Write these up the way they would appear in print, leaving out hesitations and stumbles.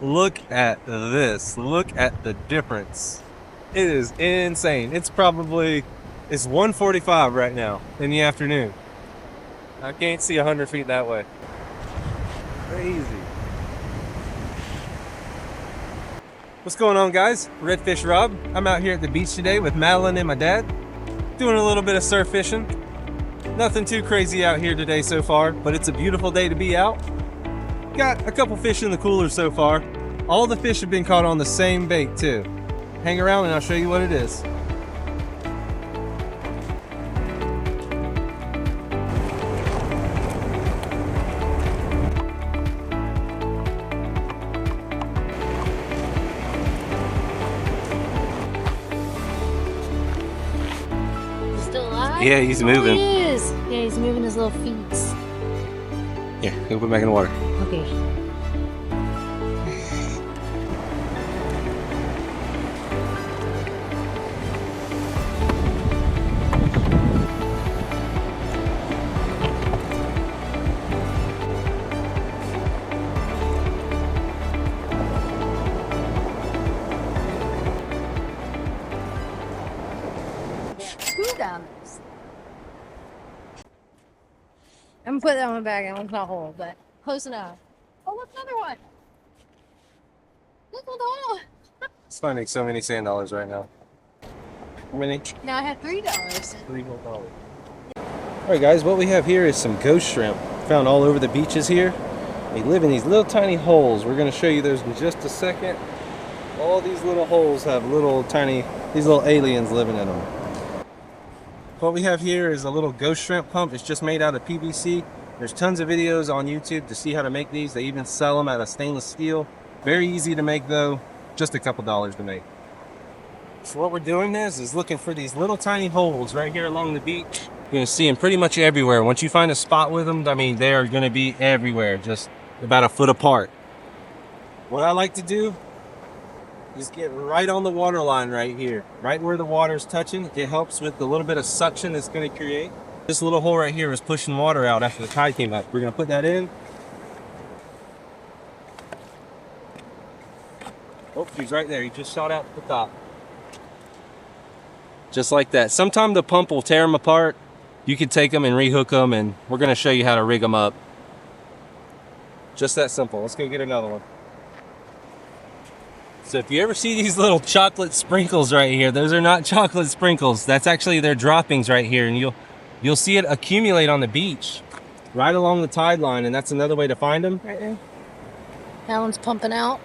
Look at this. Look at the difference. It is insane. It's 1:45 right now in the afternoon. I can't see 100 feet that way. Crazy. What's going on, guys? Redfish Rob. I'm out here at the beach today with Madeline and my dad, doing a little bit of surf fishing. Nothing too crazy out here today so far, but it's a beautiful day to be out. Got a couple fish in the cooler so far. All the fish have been caught on the same bait too. Hang around and I'll show you what it is. Still alive? Yeah, he's moving. Oh, he is. Yeah, he's moving his little feet. Here, go put him back in the water. Okay. Two diamonds. I'm gonna put that one back. That one's not whole, but close enough. Oh, look, another one. Look, the hole. It's finding so many sand dollars right now. How many? Now I have $3. $3 whole. Alright guys, what we have here is some ghost shrimp found all over the beaches here. They live in these little tiny holes. We're going to show you those in just a second. All these little holes have these little aliens living in them. What we have here is a little ghost shrimp pump. It's just made out of PVC. There's tons of videos on YouTube to see how to make these. They even sell them out of stainless steel. Very easy to make though, just a couple dollars to make. So what we're doing is looking for these little tiny holes right here along the beach. You're gonna see them pretty much everywhere. Once you find a spot with them, I mean, they are gonna be everywhere, just about a foot apart. What I like to do is get right on the water line right here, right where the water's touching. It helps with the little bit of suction it's gonna create. This little hole right here is pushing water out after the tide came up. We're gonna put that in. Oh, he's right there. He just shot out the top. Just like that. Sometime the pump will tear them apart. You can take them and rehook them, and we're going to show you how to rig them up. Just that simple. Let's go get another one. So if you ever see these little chocolate sprinkles right here, those are not chocolate sprinkles. That's actually their droppings right here, and you'll see it accumulate on the beach right along the tide line, and that's another way to find them. Right there. That one's pumping out.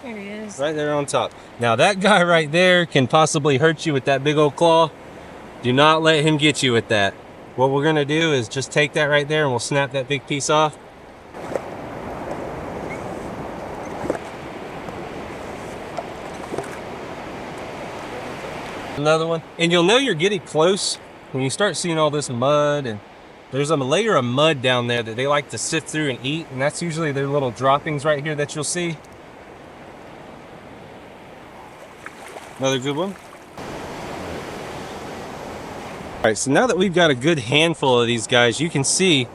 There he is. Right there on top. Now that guy right there can possibly hurt you with that big old claw. Do not let him get you with that. What we're gonna do is just take that right there and we'll snap that big piece off. Another one. And you'll know you're getting close when you start seeing all this mud, and there's a layer of mud down there that they like to sift through and eat, and that's usually their little droppings right here that you'll see. Another good one. All right, so now that we've got a good handful of these guys, you can see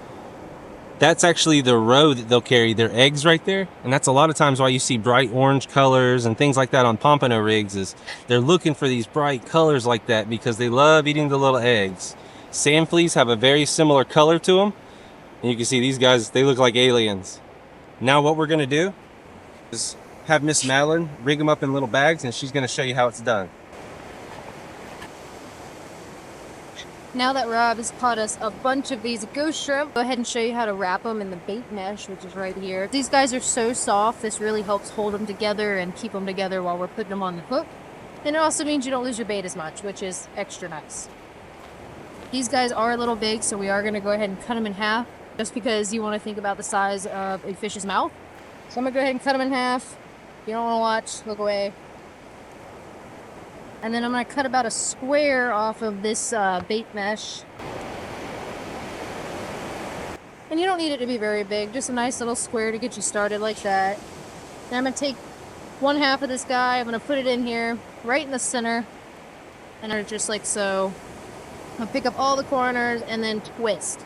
that's actually the row that they'll carry their eggs right there. And that's a lot of times why you see bright orange colors and things like that on pompano rigs, is they're looking for these bright colors like that because they love eating the little eggs. Sand fleas have a very similar color to them. And you can see these guys, they look like aliens. Now what we're gonna do is have Miss Madeline rig them up in little bags, and she's gonna show you how it's done. Now that Rob has caught us a bunch of these ghost shrimp, go ahead and show you how to wrap them in the bait mesh, which is right here. These guys are so soft, this really helps hold them together and keep them together while we're putting them on the hook. And it also means you don't lose your bait as much, which is extra nice. These guys are a little big, so we are gonna go ahead and cut them in half, just because you wanna think about the size of a fish's mouth. So I'm gonna go ahead and cut them in half. If you don't wanna watch, look away. And then I'm going to cut about a square off of this bait mesh. And you don't need it to be very big, just a nice little square to get you started like that. Then I'm going to take one half of this guy, I'm going to put it in here, right in the center, and just like so. I'll pick up all the corners and then twist.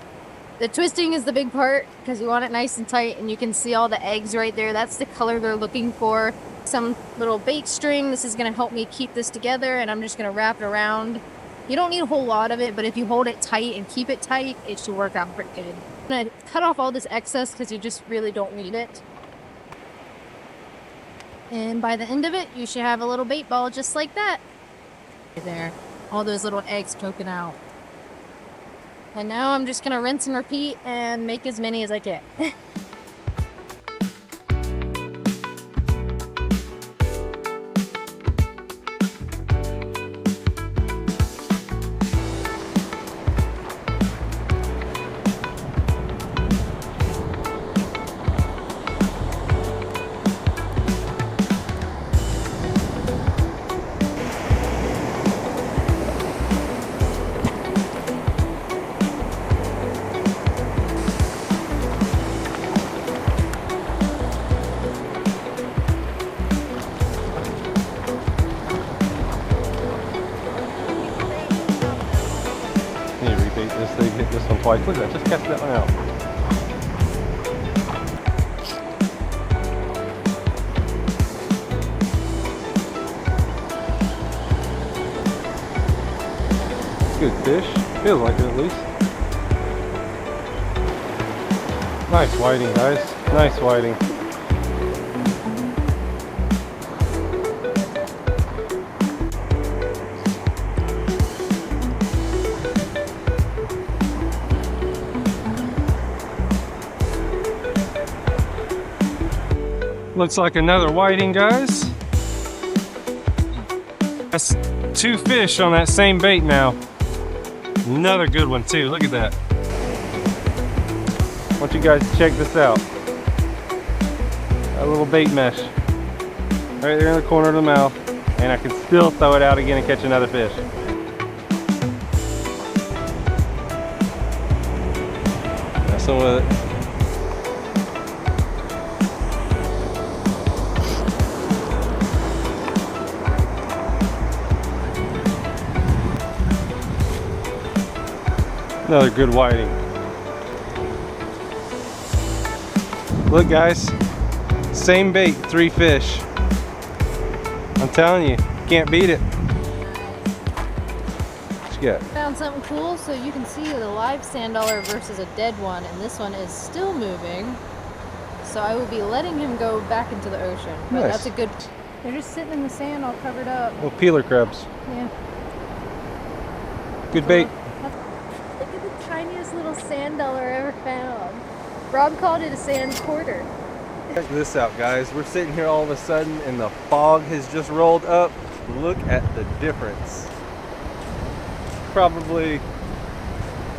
The twisting is the big part because you want it nice and tight, and you can see all the eggs right there. That's the color they're looking for. Some little bait string. This is going to help me keep this together, and I'm just going to wrap it around. You don't need a whole lot of it, but if you hold it tight and keep it tight, it should work out pretty good. I'm going to cut off all this excess because you just really don't need it. And by the end of it, you should have a little bait ball just like that. There, all those little eggs poking out. And now I'm just gonna rinse and repeat and make as many as I can. This thing hit this one twice. Look at that, just catch that one out. Good fish, feels like it at least. Nice whiting, guys, nice whiting. Looks like another whiting, guys. That's 2 fish on that same bait now. Another good one too, look at that. I want you guys to check this out. That little bait mesh. Right there in the corner of the mouth. And I can still throw it out again and catch another fish. Messing with it. Another good whiting. Look guys, same bait, 3 fish. I'm telling you, can't beat it. What you got? Found something cool, so you can see the live sand dollar versus a dead one, and this one is still moving. So I will be letting him go back into the ocean. But Nice. that's a good. They're just sitting in the sand all covered up. Little peeler crabs. Yeah. Good bait. Look at the tiniest little sand dollar I ever found. Rob called it a sand quarter. Check this out guys, we're sitting here all of a sudden and the fog has just rolled up. Look at the difference. Probably,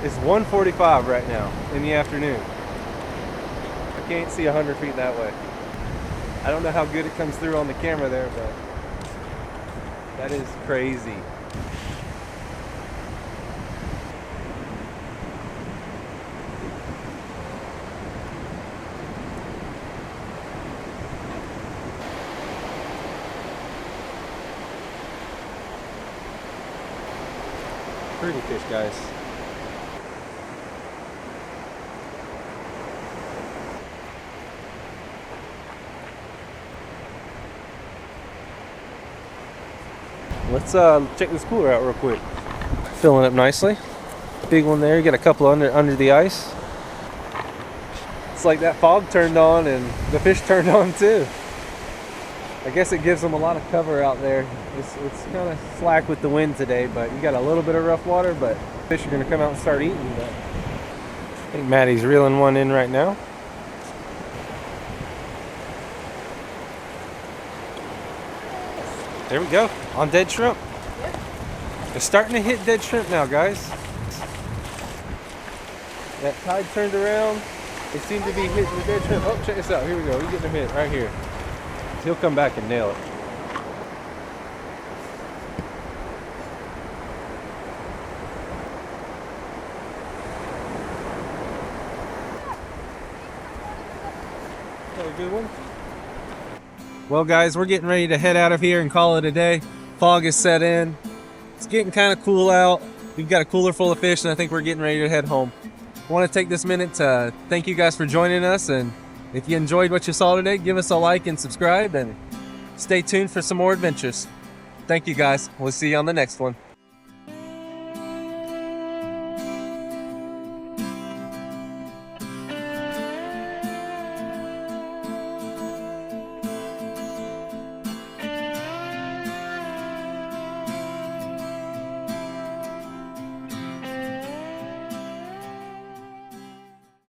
it's 1:45 right now in the afternoon. I can't see 100 feet that way. I don't know how good it comes through on the camera there, but that is crazy. Pretty fish, guys. Let's check this cooler out real quick. Filling up nicely. Big one there. You got a couple under the ice. It's like that fog turned on and the fish turned on too. I guess it gives them a lot of cover out there. It's kind of slack with the wind today, but you got a little bit of rough water, but fish are going to come out and start eating. But I think Maddie's reeling one in right now. There we go, on dead shrimp. Yep. It's starting to hit dead shrimp now, guys. That tide turned around. They seem to be hitting the dead shrimp. Oh, check this out. Here we go. We're getting him hit right here. He'll come back and nail it. Is that a good one? Well guys, we're getting ready to head out of here and call it a day. Fog is set in. It's getting kind of cool out. we've got a cooler full of fish, and I think we're getting ready to head home. I want to take this minute to thank you guys for joining us, and if you enjoyed what you saw today, give us a like and subscribe, and stay tuned for some more adventures. Thank you guys. We'll see you on the next one.